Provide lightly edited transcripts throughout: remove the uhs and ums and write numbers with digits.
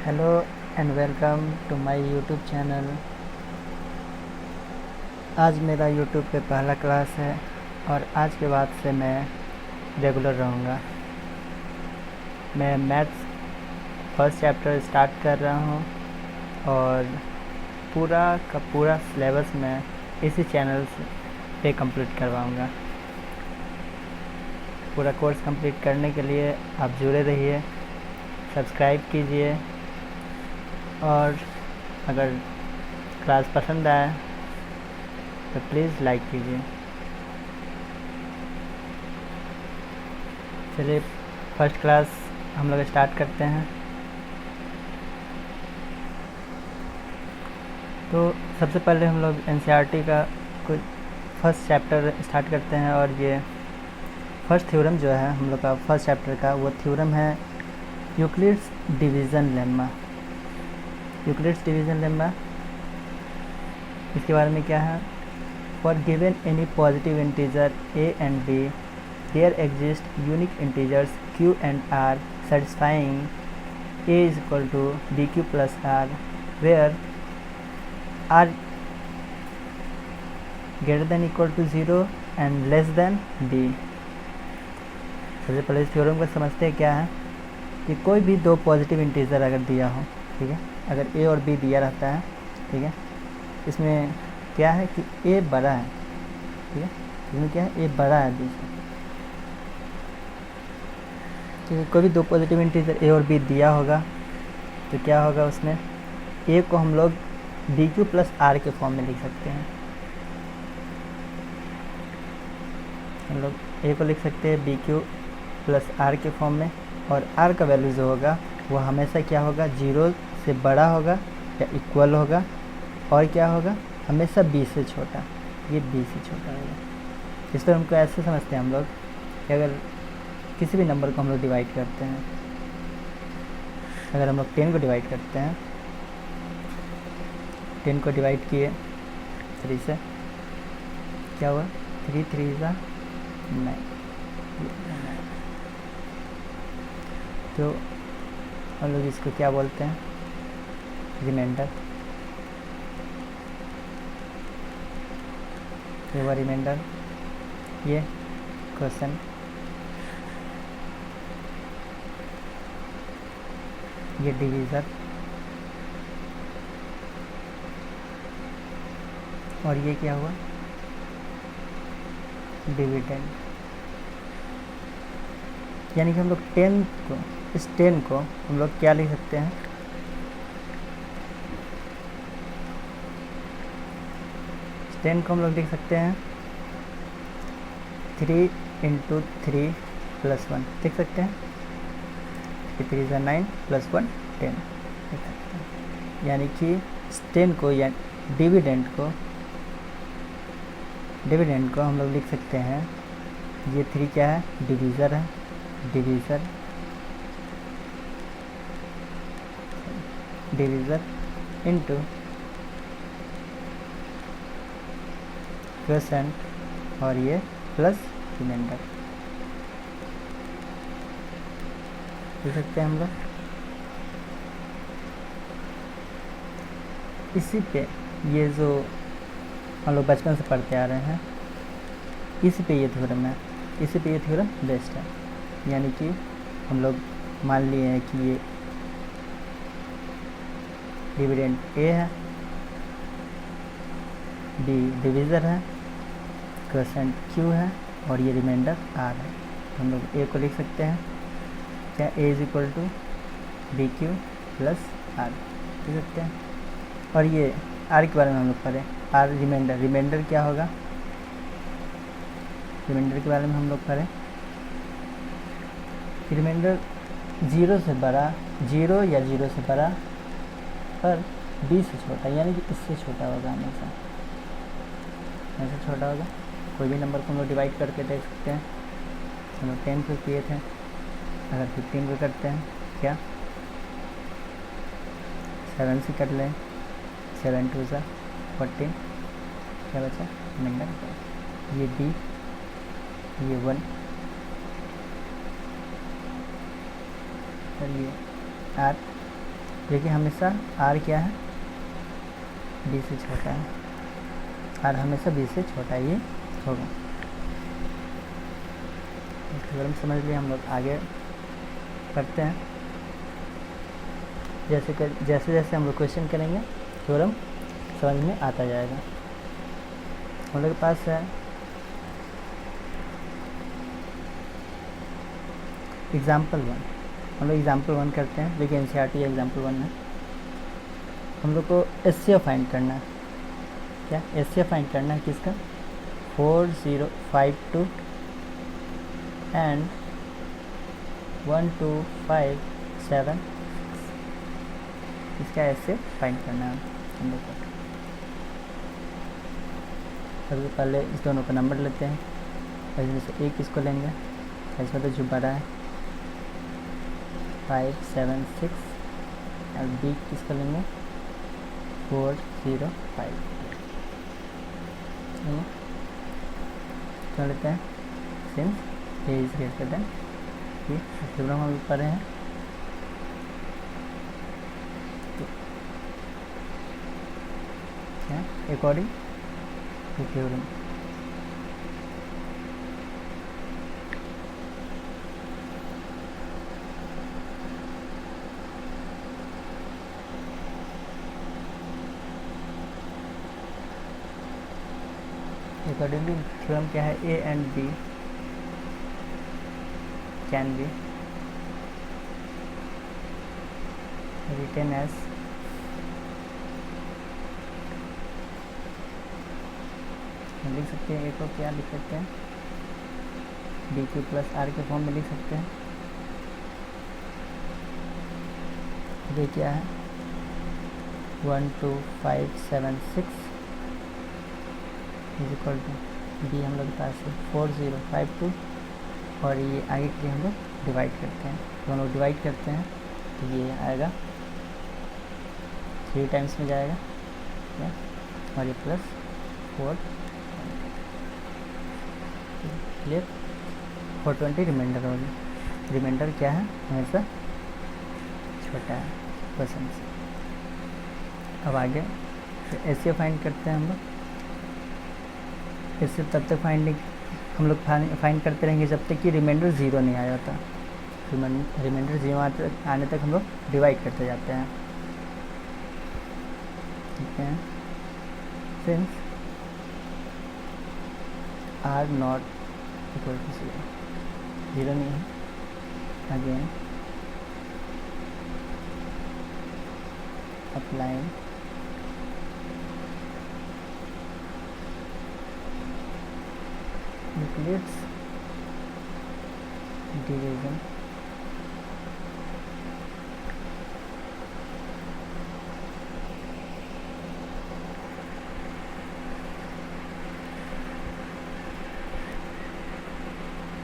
Hello and welcome to my YouTube channel. आज मेरा YouTube पे पहला क्लास है और आज के बाद से मैं रेगुलर रहूँगा। मैं मैथ्स फर्स्ट चैप्टर स्टार्ट कर रहा हूँ और पूरा का पूरा सिलेबस मैं इसी चैनल पे कंप्लीट करवाऊँगा। पूरा कोर्स कंप्लीट करने के लिए आप जुड़े रहिए, सब्सक्राइब कीजिए और अगर क्लास पसंद आए तो प्लीज़ लाइक कीजिए। चलिए फर्स्ट क्लास हम लोग स्टार्ट करते हैं। तो सबसे पहले हम लोग एनसीईआरटी का कुछ फर्स्ट चैप्टर स्टार्ट करते हैं और ये फर्स्ट थ्योरम जो है हम लोग का फर्स्ट चैप्टर का वो थ्योरम है Euclid's division lemma. Euclid's division lemma इसके बारे में क्या है? For given any positive integer a and b, there exist unique integers q and r satisfying a is equal to bq plus r, where r greater than equal to 0 and less than b। सबसे पहले इस theorem को समझते हैं क्या है कि कोई भी दो पॉजिटिव इंटीजर अगर दिया हो, ठीक है, अगर a और b दिया रहता है, ठीक है, इसमें क्या है कि a बड़ा है, ठीक है, इसमें क्या है a बड़ा है b से, ठीक है। कोई भी दो पॉजिटिव इंटीजर a और b दिया होगा तो क्या होगा, उसमें a को हम लोग bq प्लस r के फॉर्म में लिख सकते हैं। हम लोग a को लिख सकते हैं bq प्लस r के फॉर्म में और r का वैल्यू जो होगा वो हमेशा क्या होगा, 0 से बड़ा होगा या इक्वल होगा और क्या होगा, हमेशा b से छोटा, ये b से छोटा होगा। इस पर हमको ऐसे समझते हैं हम लोग कि अगर किसी भी नंबर को हम लोग डिवाइड करते हैं, अगर हम लोग 10 को डिवाइड करते हैं, 10 को डिवाइड किए 3 से, क्या हुआ, 3 3 ज़ा 9, तो हम लोग इसको क्या बोलते हैं, रिमाइंडर। ये हुआ रिमाइंडर, ये क्वेश्चन, ये डिवीज़र और ये क्या हुआ, डिविडेंड। यानी कि हम लोग 10 को, इस 10 को हम लोग क्या लिख सकते हैं, इस 10 को हम लोग लिख सकते हैं 3 × 3 + 1 लिख सकते हैं, 3 × 9 + 1 10 लिख सकते हैं। यानी कि इस 10 को या डिविडेंड को हम लोग लिख सकते हैं, ये 3 क्या है, डिवीज़र है, डिवीज़र इनटू क्वोशेंट और ये प्लस रिमाइंडर लिख सकते हैं हम लोग। इसी पे ये जो हम लोग बचपन से पढ़ते आ रहे हैं, इसी पे ये थ्योरम है, इसी पे ये थ्योरम बेस्ट है। यानी कि हम लोग मान लिए हैं कि ये डिविडेंड a है, b डिवीज़र है, क्वोशेंट q है और ये रिमाइंडर r है। हम लोग a को लिख सकते हैं क्या, a = bq प्लस r लिख सकते हैं। और ये r के बारे में हम लोग पढ़े, r रिमाइंडर क्या होगा, रिमाइंडर के बारे में हम लोग पढ़े, रिमाइंडर 0 से बड़ा, 0 या 0 से बड़ा पर b से छोटा, यानी कि इससे छोटा होगा, हमेशा ऐसे छोटा होगा। कोई भी नंबर को हम लोग डिवाइड करके देख सकते हैं। हम लोग 10 को किए थे, अगर 15 को करते हैं, क्या 7 से कर लें, 7 × 2 = 14, क्या बचा, रिमाइंडर, ये b, ये 1 और ये r देखिए हमेशा आर क्या है, बी से छोटा है, आर हमेशा बी से छोटा ही होगा। थ्योरम समझ लिए, हम लोग आगे करते हैं। जैसे जैसे हम लोग क्वेश्चन करेंगे थ्योरम समझ में आता जाएगा। हम लोग के पास है एग्ज़ाम्पल 1। हम लोग एग्ज़ाम्पल 1 करते हैं, देखिए एनसीईआरटी एग्ज़ाम्पल 1 है। हम लोग को एचसीएफ फाइंड करना है। क्या एचसीएफ फाइंड करना है किसका, 4052 एंड 1257, इसका एचसीएफ फाइंड करना है हम लोग को। सबसे पहले इस दोनों का नंबर लेते हैं, इसमें से एक इसको लेंगे, इसमें तो जो बड़ा है 576, और बी किसको लेंगे 405। तो लेते हैं since A is greater than B, theorem हम पढ़े हैं। According to theorem according to theorem क्या है, A and B can be written as लिख सकते हैं, ए को क्या लिख सकते हैं, बी क्यू प्लस आर के फॉर्म में लिख सकते हैं। ये क्या है 12576 इज इक्वल टू बी हम लोग के पास है 4052, और ये आगे के लिए हम लोग डिवाइड करते हैं। तो हम लोग डिवाइड करते हैं तो ये आएगा 3 टाइम्स में जाएगा, और ये प्लस 4 क्लियर। 420 रिमाइंडर होगी, रिमाइंडर क्या है हमेशा छोटा है क्वेश्चन से। अब आगे ऐसे फाइंड करते हैं हम लोग। इससे तब तक हम लोग फाइंड करते रहेंगे जब तक कि रिमाइंडर 0 नहीं आ जाता। रिमाइंडर 0 आने तक हम लोग डिवाइड करते जाते हैं, ठीक है। Since R not equal to 0 नहीं है, again applying Euclid's division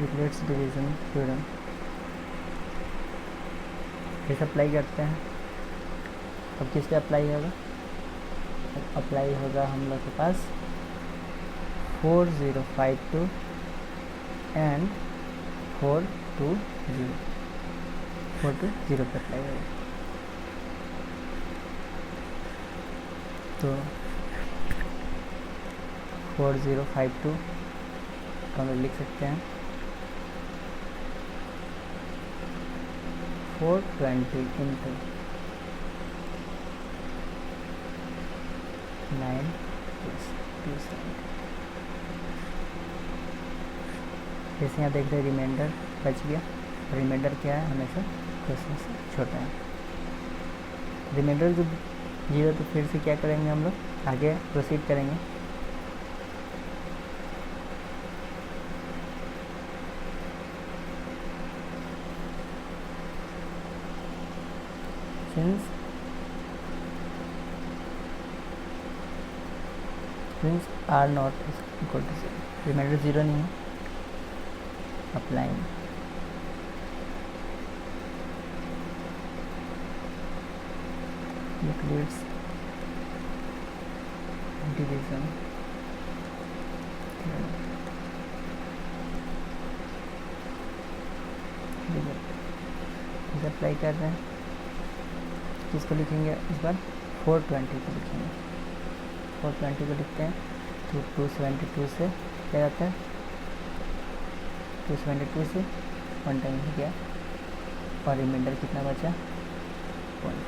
Euclid's division theorem कैसे अप्लाई करते हैं। अब किस पे अप्लाई होगा, अप्लाई होगा हम लोग के पास 4052 एंड 420 पे अप्लाई होगा। तो 4052 को हम लिख सकते हैं 420 इंटू 9 + 2 जैसे यहाँ देख रहे हैं रिमाइंडर बच गया। रिमाइंडर क्या है हमेशा क्वेश्चन से छोटा है। रिमाइंडर जब 0 तो फिर से क्या करेंगे हम लोग आगे प्रोसीड करेंगे। Since R not equal to 0, reminder 0 नहीं है, अप्लाइंग Euclid's division अप्लाई कर रहे हैं किसको लिखेंगे इस बार 420 को लिखेंगे। 420 को लिखते हैं तो 272 से क्या जाता है, 272 से 1 टाइम हो गया और रिमाइंडर कितना बचा 158।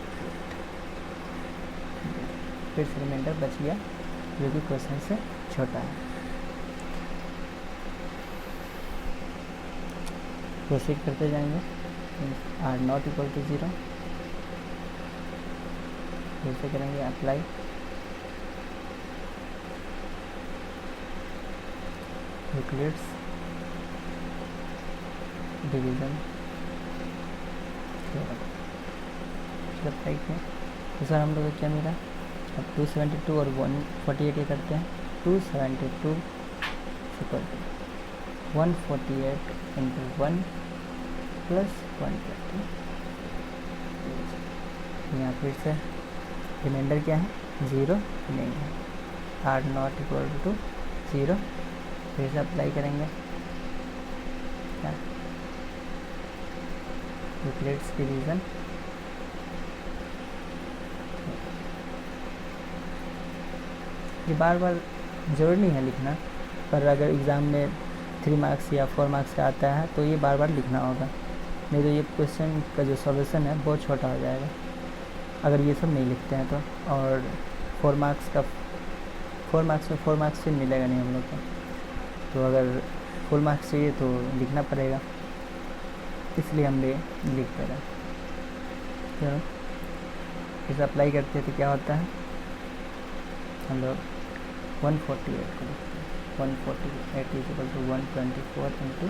फिर से रिमाइंडर बच गया जो कि क्वेश्चन से छोटा है। प्रोसीड करते जाएंगे। आर नॉट इक्वल टू 0, फिर से करेंगे अप्लाई, यूक्लिड्स डिवीजन अप्लाई किया तो सर हम लोग को क्या मिला, अब 272 और 148 ये करते हैं। 272 इक्वल टू 148 इंटू 1 प्लस 120। यहाँ फिर से रिमाइंडर क्या है 0 नहीं है, आर नॉट इक्वल टू 0, फिर से अप्लाई करेंगे क्या, यूक्लिड्स डिवीजन ये बार बार ज़रूर नहीं है लिखना, पर अगर एग्ज़ाम में 3 मार्क्स या 4 मार्क्स का आता है तो ये बार बार लिखना होगा, नहीं तो ये क्वेश्चन का जो सॉल्यूशन है बहुत छोटा हो जाएगा अगर ये सब नहीं लिखते हैं तो। और 4 मार्क्स में 4 मार्क्स से मिलेगा नहीं हम लोग को, तो अगर फुल मार्क्स चाहिए तो लिखना पड़ेगा, इसलिए हम ये लिखते रहे। चलो इसे अप्लाई करते हैं तो क्या होता है, हम लोग 148 को लिखते हैं। 148 इज इक्वल टू 124 इंटू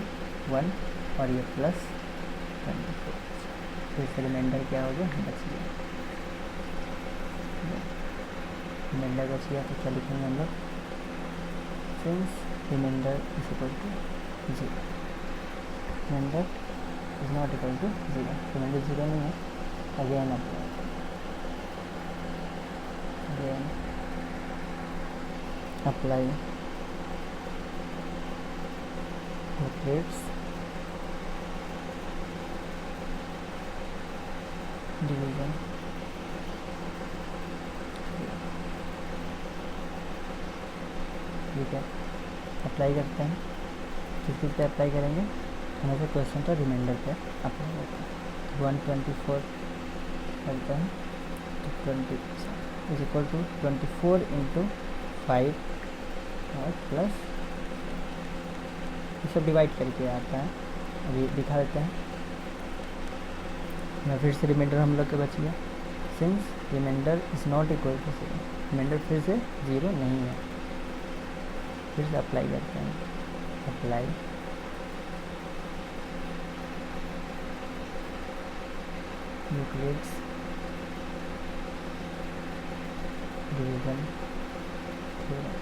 1 और ये प्लस 24, फिर से रिमाइंडर क्या हो गया बच गया, रिमाइंडर बच गया तो क्या लिखेंगे हम लोग, since reminder is equal to 0, reminder is not equal to 0, reminder 0 नहीं है, अगेन अप्लाई यूक्लिड्स डिवीजन ठीक है। अप्लाई करते हैं, किस चीज़ पे अप्लाई करेंगे, हमें क्वेश्चन का रिमाइंडर पे अप्लाई करते हैं। 124 करते हैं तो 20 इज इक्वल टू 24 इंटू 5 और प्लस ये सब डिवाइड करके आता है, अभी दिखा देते हैं। या फिर से रिमाइंडर हम लोग के बच गया, since reminder is not equal to 0, reminder फिर से 0 नहीं है, फिर से अप्लाई करते हैं, apply Euclid's division theorem,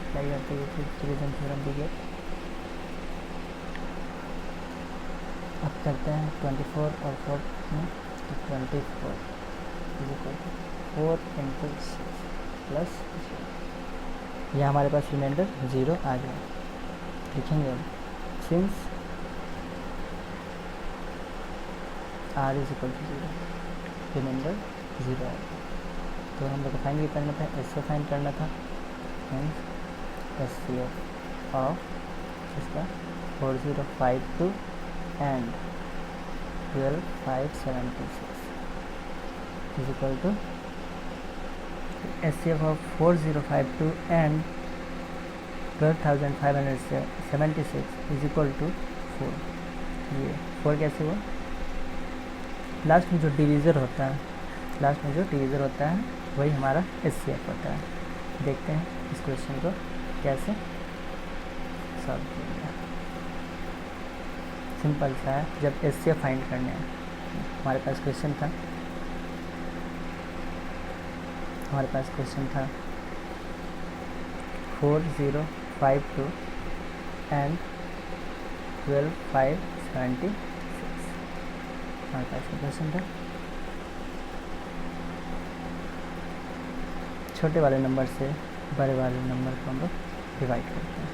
apply करते हुए डिवीजन थ्योरम भी गया। अब करते हैं 24 और 4 में, तो 24 is equal to 4 into 6 plus, यह हमारे पास रिमाइंडर 0 आ गया। लिखेंगे अब since R is equal to 0, reminder 0 आएगा, तो हम लोग को फाइंड करना था, एस से फाइंड करना था, एस सी एफ ऑफ इसका 4052 and 12576 is equal to S C F of 4052 and 12576 is equal to 4। ये 4 कैसे हुआ, लास्ट में जो डिवीज़र होता है, वही हमारा एस सी एफ होता है। देखते हैं इस क्वेश्चन को कैसे सॉल्व किया। सिंपल सा है, जब एस सी एफ फाइंड करने हैं, हमारे पास क्वेश्चन था 4052 एंड 12576, हमारे पास क्वेश्चन था। छोटे वाले नंबर से बड़े वाले नंबर को हम लोग डिवाइड करते हैं,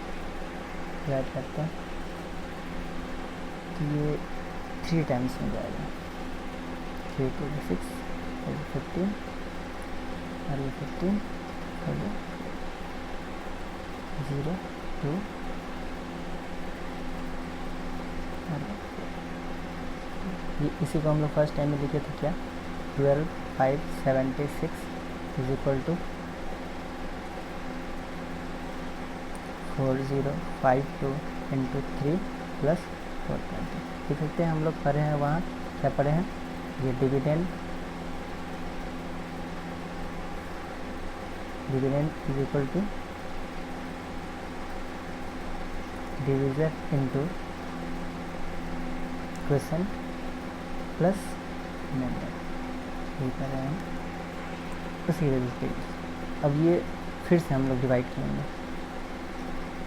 डिवाइड करते हैं तो ये 3 टाइम्स में जाएगा। 3 2 6 और 15 और ये 15 और 0 2 ये इसी को हम लोग फर्स्ट टाइम में लिखे थे क्या 12 5 76 is equal to 4052 into 3 plus 420 लिख सकते हैं। हम लोग पढ़े हैं वहाँ क्या पढ़े हैं, ये dividend is equal to divisor into question plus number, ये कर रहे हैं उसी रजिस्टर। अब ये फिर से हम लोग डिवाइड करेंगे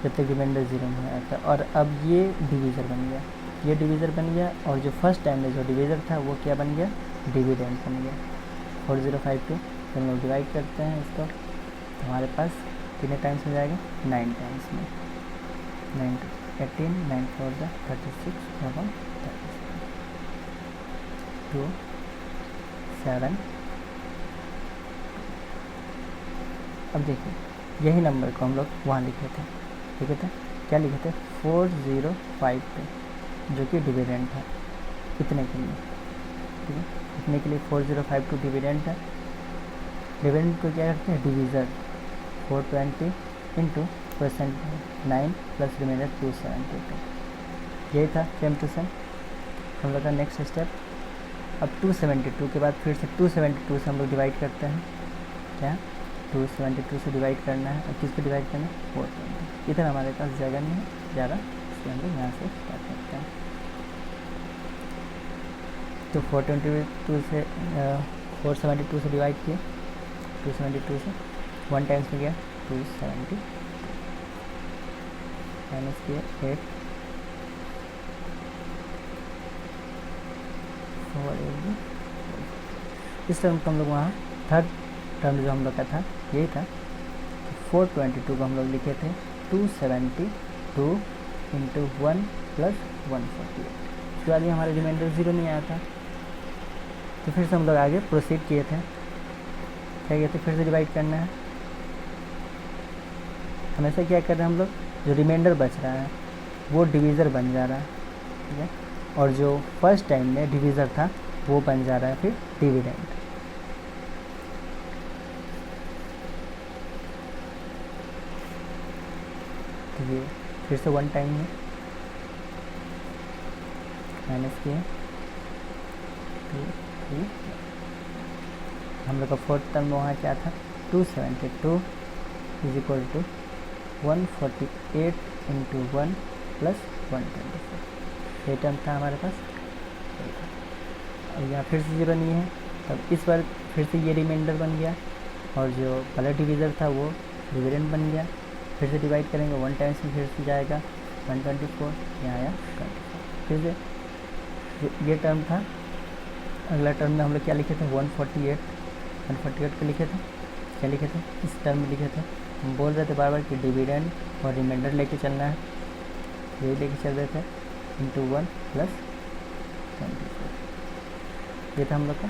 जब तक रिमाइंडर 0 नहीं आता, और अब ये डिवीज़र बन गया, ये डिवीज़र बन गया, और जो फर्स्ट टाइम में जो डिवीज़र था वो क्या बन गया, डिविडेंड बन गया 4052। तो हम लोग डिवाइड करते हैं इसको तो हमारे पास कितने टाइम्स में जाएगा 9 टाइम्स में, 9 to 18 9 4 36 और 2 7। अब देखिए यही नंबर को हम लोग वहाँ लिखे थे, क्या लिखे थे 4052 जो कि डिविडेंड है कितने के लिए, ठीक है, इतने के लिए 4052 डिविडेंड है। डिविडेंड को क्या करते हैं divisor 420 into percent 9 plus reminder 272, यही था सेम टू सेम हम लोग का नेक्स्ट स्टेप। अब 272 के बाद फिर से 272 से हम लोग डिवाइड करते हैं, क्या 272 से डिवाइड करना है, और किस पे डिवाइड करना है 420। इधर हमारे पास जगह नहीं है ज़्यादा, इसलिए हम लोग यहाँ से स्टार्ट करते हैं। तो 422 से 472 से डिवाइड किए, 272 से 1 टाइम्स में गया 270 माइनस किए 8 4 इस टर्म को हम लोग वहाँ थर्ड टर्म जो हम लोग का था यही था। 422 को हम लोग लिखे थे 272 इंटू 1 प्लस 148। उसके बाद ये हमारे रिमाइंडर 0 नहीं आया था, तो फिर से हम लोग आगे प्रोसीड किए थे, क्या किए थे फिर से डिवाइड करना है। हमेशा क्या कर रहे हैं हम लोग, जो रिमाइंडर बच रहा है वो डिवीज़र बन जा रहा है, ठीक है, और जो फर्स्ट टाइम में डिवीज़र था वो बन जा रहा है फिर डिविडेंड। तो ये फिर से 1 टाइम में माइनस किए 2 3, हम लोग का फोर्थ टर्म वहाँ क्या था 272 is equal to 148 into 1 plus 124, ये टर्म था हमारे पास। अब यहाँ फिर से 0 नहीं है, तब इस बार फिर से ये रिमाइंडर बन गया, और जो पहला डिवीज़र था वो डिविडेंड बन गया। फिर से डिवाइड करेंगे 1 टाइम्स में फिर से जाएगा 124, यहाँ आया 24। फिर से ये टर्म था, अगला टर्म में हम लोग क्या लिखे थे 148 को लिखे थे, क्या लिखे थे इस टर्म में लिखे थे। हम बोल रहे थे बार बार कि डिविडेंड और रिमाइंडर लेके चलना है, यही लेके चल रहे थे इंटू 1 प्लस 24, ये था हम लोग का।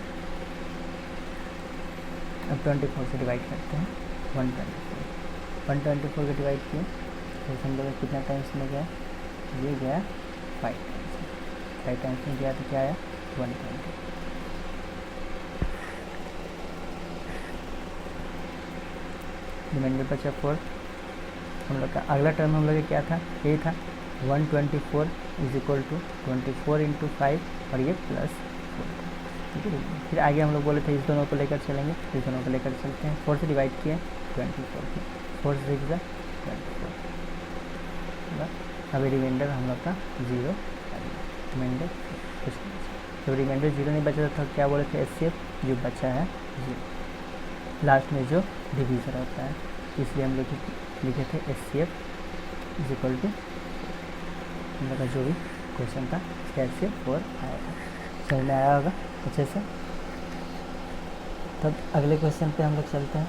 अब 24 से डिवाइड करते हैं 124 को डिवाइड किए तो हम लोग कितना टाइम्स में गया, ये गया 5 टाइम्स में गया, तो क्या आया 120। रिमाइंडर बचा 4। हम लोग का अगला टर्म हम लोग का क्या था, यही था 124 इज इक्वल टू 24 इंटू 5 और ये प्लस 4, ठीक है। फिर आगे हम लोग बोले थे इस दोनों को लेकर चलेंगे, इस दोनों को लेकर चलते हैं। 4 से डिवाइड किए 24 की, 4 से 6 24, अभी रिमाइंडर हम लोग का 0 रिमाइंडर कुछ नहीं बचा। जब रिमाइंडर 0 नहीं बचा था क्या बोले थे एचसीएफ जो बचा है 0, लास्ट में जो डिवीज़र होता है, इसलिए हम लोग लिखे थे एचसीएफ इज इक्वल टू, हम लोग का जो भी क्वेश्चन था इसका एचसीएफ 4 आया था। समझ में आया होगा अच्छे से। तब अगले क्वेश्चन पे हम लोग चलते हैं।